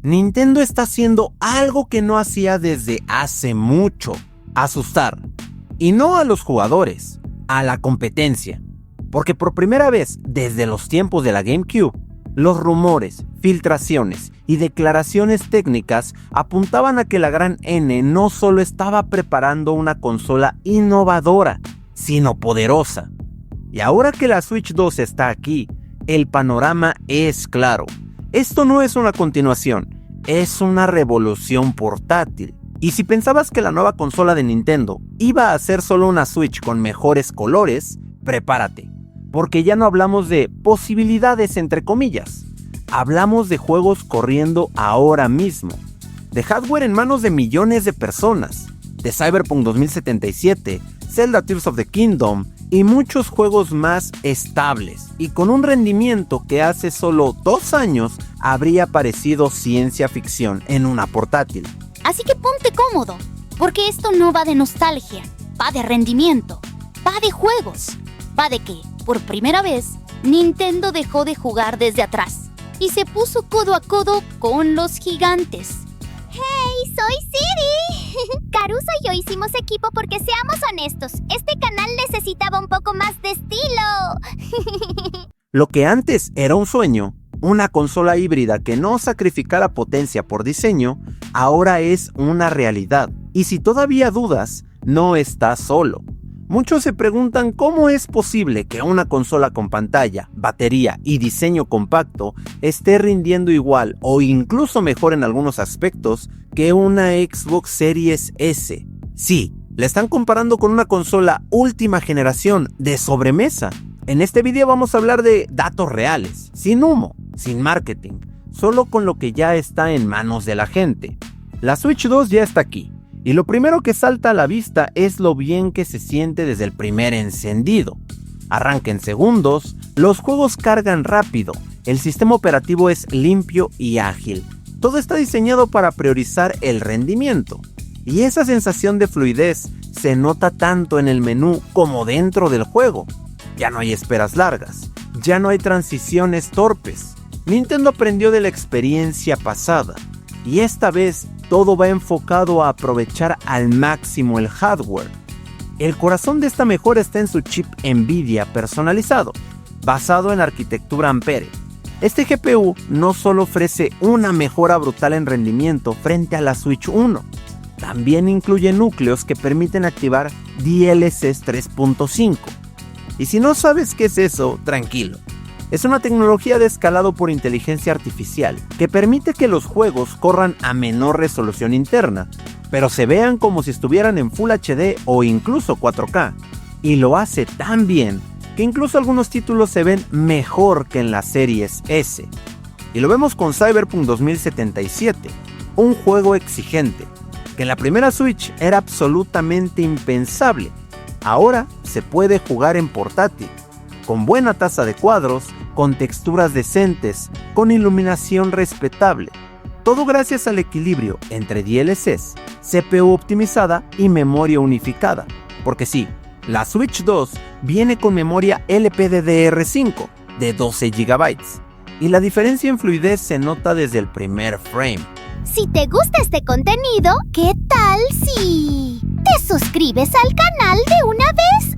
Nintendo está haciendo algo que no hacía desde hace mucho: asustar. Y no a los jugadores, a la competencia. Porque por primera vez desde los tiempos de la GameCube, los rumores, filtraciones y declaraciones técnicas apuntaban a que la gran N no solo estaba preparando una consola innovadora, sino poderosa. Y ahora que la Switch 2 está aquí, el panorama es claro. Esto no es una continuación, es una revolución portátil. Y si pensabas que la nueva consola de Nintendo iba a ser solo una Switch con mejores colores, prepárate, porque ya no hablamos de posibilidades entre comillas. Hablamos de juegos corriendo ahora mismo, de hardware en manos de millones de personas, de Cyberpunk 2077, Zelda Tears of the Kingdom y muchos juegos más estables y con un rendimiento que hace solo 2 años habría parecido ciencia ficción en una portátil. Así que ponte cómodo, porque esto no va de nostalgia, va de rendimiento, va de juegos, va de que, por primera vez, Nintendo dejó de jugar desde atrás y se puso codo a codo con los gigantes. ¡Hey, soy Siri! Caruso y yo hicimos equipo porque, seamos honestos, este canal necesitaba un poco más de estilo. Lo que antes era un sueño, una consola híbrida que no sacrificara potencia por diseño, ahora es una realidad. Y si todavía dudas, no estás solo. Muchos se preguntan cómo es posible que una consola con pantalla, batería y diseño compacto esté rindiendo igual o incluso mejor en algunos aspectos que una Xbox Series S. Sí, la están comparando con una consola última generación de sobremesa. En este video vamos a hablar de datos reales, sin humo, sin marketing, solo con lo que ya está en manos de la gente. La Switch 2 ya está aquí. Y lo primero que salta a la vista es lo bien que se siente desde el primer encendido. Arranca en segundos, los juegos cargan rápido, el sistema operativo es limpio y ágil. Todo está diseñado para priorizar el rendimiento. Y esa sensación de fluidez se nota tanto en el menú como dentro del juego. Ya no hay esperas largas, ya no hay transiciones torpes. Nintendo aprendió de la experiencia pasada. Y esta vez todo va enfocado a aprovechar al máximo el hardware. El corazón de esta mejora está en su chip Nvidia personalizado, basado en arquitectura Ampere. Este GPU no solo ofrece una mejora brutal en rendimiento frente a la Switch 1, también incluye núcleos que permiten activar DLSS 3.5. Y si no sabes qué es eso, tranquilo. Es una tecnología de escalado por inteligencia artificial que permite que los juegos corran a menor resolución interna, pero se vean como si estuvieran en Full HD o incluso 4K. Y lo hace tan bien que incluso algunos títulos se ven mejor que en las Series S. Y lo vemos con Cyberpunk 2077, un juego exigente, que en la primera Switch era absolutamente impensable. Ahora se puede jugar en portátil, con buena tasa de cuadros, con texturas decentes, con iluminación respetable. Todo gracias al equilibrio entre DLSS, CPU optimizada y memoria unificada. Porque sí, la Switch 2 viene con memoria LPDDR5 de 12 GB. Y la diferencia en fluidez se nota desde el primer frame. Si te gusta este contenido, ¿qué tal si te suscribes al canal de una vez?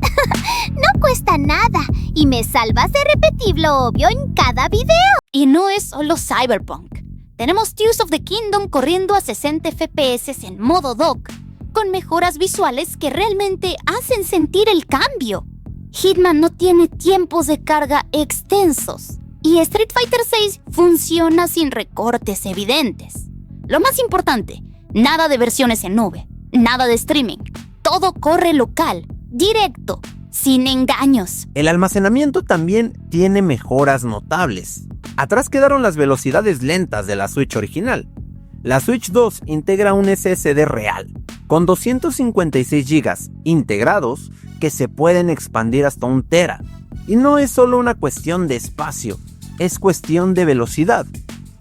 No cuesta nada y me salvas de repetir lo obvio en cada video. Y no es solo Cyberpunk. Tenemos Tears of the Kingdom corriendo a 60 FPS en modo dock, con mejoras visuales que realmente hacen sentir el cambio. Hitman no tiene tiempos de carga extensos y Street Fighter VI funciona sin recortes evidentes. Lo más importante, nada de versiones en nube, nada de streaming. Todo corre local, directo, sin engaños. El almacenamiento también tiene mejoras notables. Atrás quedaron las velocidades lentas de la Switch original. La Switch 2 integra un SSD real, con 256 GB integrados que se pueden expandir hasta 1 TB. Y no es solo una cuestión de espacio, es cuestión de velocidad.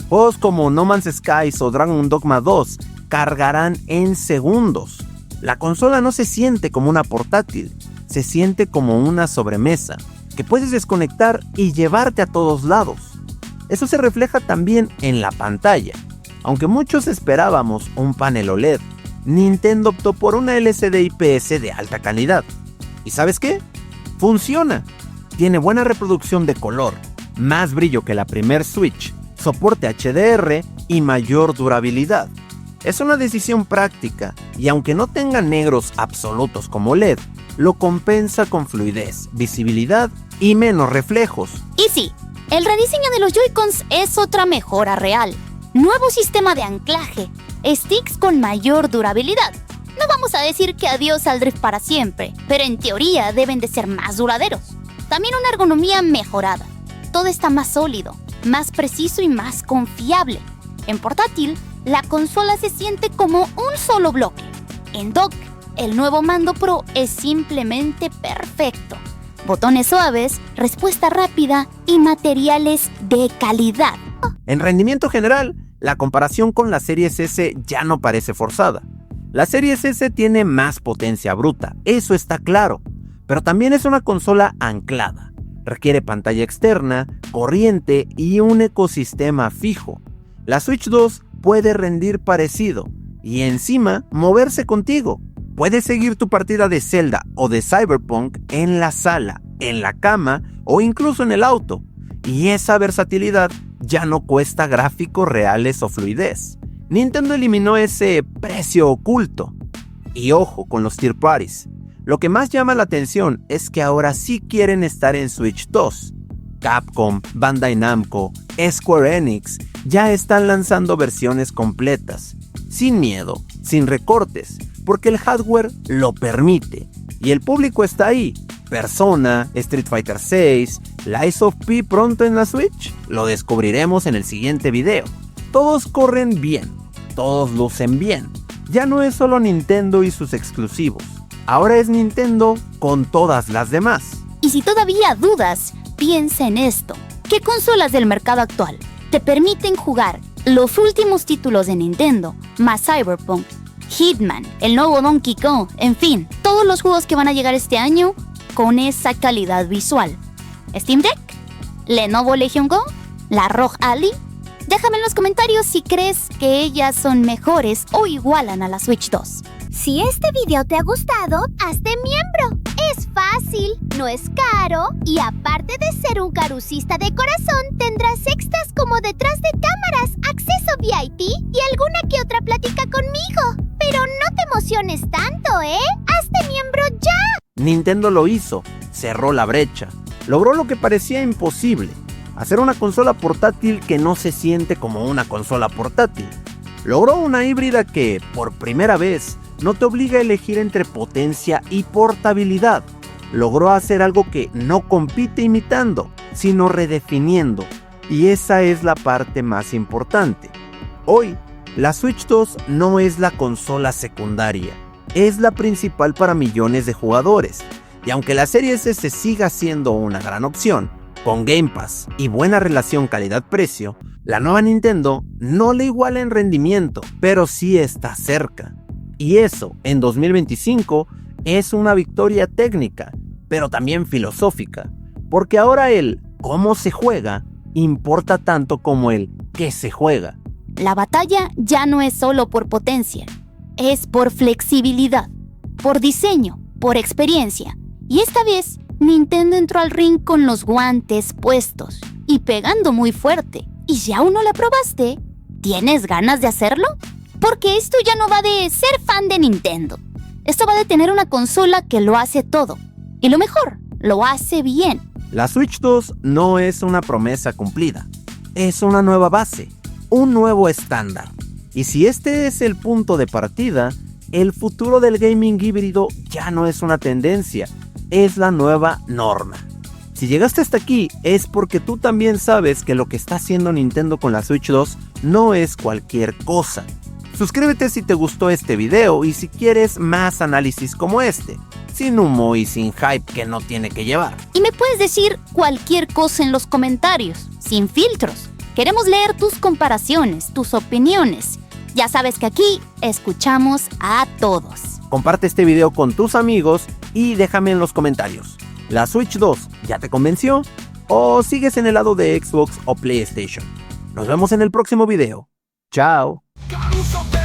Juegos como No Man's Skies o Dragon Dogma 2 cargarán en segundos. La consola no se siente como una portátil, se siente como una sobremesa, que puedes desconectar y llevarte a todos lados. Eso se refleja también en la pantalla. Aunque muchos esperábamos un panel OLED, Nintendo optó por una LCD IPS de alta calidad. ¿Y sabes qué? ¡Funciona! Tiene buena reproducción de color, más brillo que la primer Switch, soporte HDR y mayor durabilidad. Es una decisión práctica, y aunque no tenga negros absolutos como LED, lo compensa con fluidez, visibilidad y menos reflejos. Y sí, el rediseño de los Joy-Cons es otra mejora real. Nuevo sistema de anclaje, sticks con mayor durabilidad. No vamos a decir que adiós al drift para siempre, pero en teoría deben de ser más duraderos. También una ergonomía mejorada. Todo está más sólido, más preciso y más confiable. En portátil, la consola se siente como un solo bloque. En dock, el nuevo mando Pro es simplemente perfecto. Botones suaves, respuesta rápida y materiales de calidad. En rendimiento general, la comparación con la Series S ya no parece forzada. La Series S tiene más potencia bruta, eso está claro, pero también es una consola anclada. Requiere pantalla externa, corriente y un ecosistema fijo. La Switch 2 puede rendir parecido y encima moverse contigo. Puedes seguir tu partida de Zelda o de Cyberpunk en la sala, en la cama o incluso en el auto. Y esa versatilidad ya no cuesta gráficos reales o fluidez. Nintendo eliminó ese precio oculto. Y ojo con los third parties. Lo que más llama la atención es que ahora sí quieren estar en Switch 2. Capcom, Bandai Namco, Square Enix ya están lanzando versiones completas, sin miedo, sin recortes, porque el hardware lo permite. Y el público está ahí. Persona, Street Fighter 6, Lies of P pronto en la Switch. Lo descubriremos en el siguiente video. Todos corren bien, todos lucen bien. Ya no es solo Nintendo y sus exclusivos. Ahora es Nintendo con todas las demás. Y si todavía dudas, piensa en esto. ¿Qué consolas del mercado actual te permiten jugar los últimos títulos de Nintendo, más Cyberpunk, Hitman, el nuevo Donkey Kong, en fin, todos los juegos que van a llegar este año con esa calidad visual? ¿Steam Deck? ¿Lenovo Legion Go? ¿La ROG Ally? Déjame en los comentarios si crees que ellas son mejores o igualan a la Switch 2. Si este video te ha gustado, hazte miembro. Es fácil, no es caro y aparte de ser un carucista de corazón, tendrás extras como detrás de cámaras, acceso VIP y alguna que otra plática conmigo. Pero no te emociones tanto, ¿eh? ¡Hazte miembro ya! Nintendo lo hizo, cerró la brecha, logró lo que parecía imposible, hacer una consola portátil que no se siente como una consola portátil. Logró una híbrida que, por primera vez, no te obliga a elegir entre potencia y portabilidad. Logró hacer algo que no compite imitando, sino redefiniendo. Y esa es la parte más importante. Hoy, la Switch 2 no es la consola secundaria, es la principal para millones de jugadores. Y aunque la Series S siga siendo una gran opción, con Game Pass y buena relación calidad-precio, la nueva Nintendo no le iguala en rendimiento, pero sí está cerca. Y eso, en 2025, es una victoria técnica, pero también filosófica, porque ahora el cómo se juega importa tanto como el qué se juega. La batalla ya no es solo por potencia, es por flexibilidad, por diseño, por experiencia. Y esta vez, Nintendo entró al ring con los guantes puestos y pegando muy fuerte. Y si aún no la probaste, ¿tienes ganas de hacerlo? Porque esto ya no va de ser fan de Nintendo. Esto va de tener una consola que lo hace todo. Y lo mejor, lo hace bien. La Switch 2 no es una promesa cumplida. Es una nueva base, un nuevo estándar. Y si este es el punto de partida, el futuro del gaming híbrido ya no es una tendencia, es la nueva norma. Si llegaste hasta aquí es porque tú también sabes que lo que está haciendo Nintendo con la Switch 2 no es cualquier cosa. Suscríbete si te gustó este video y si quieres más análisis como este, sin humo y sin hype que no tiene que llevar. Y me puedes decir cualquier cosa en los comentarios, sin filtros. Queremos leer tus comparaciones, tus opiniones. Ya sabes que aquí escuchamos a todos. Comparte este video con tus amigos y déjame en los comentarios. ¿La Switch 2 ya te convenció? ¿O sigues en el lado de Xbox o PlayStation? Nos vemos en el próximo video. Chao. Caruso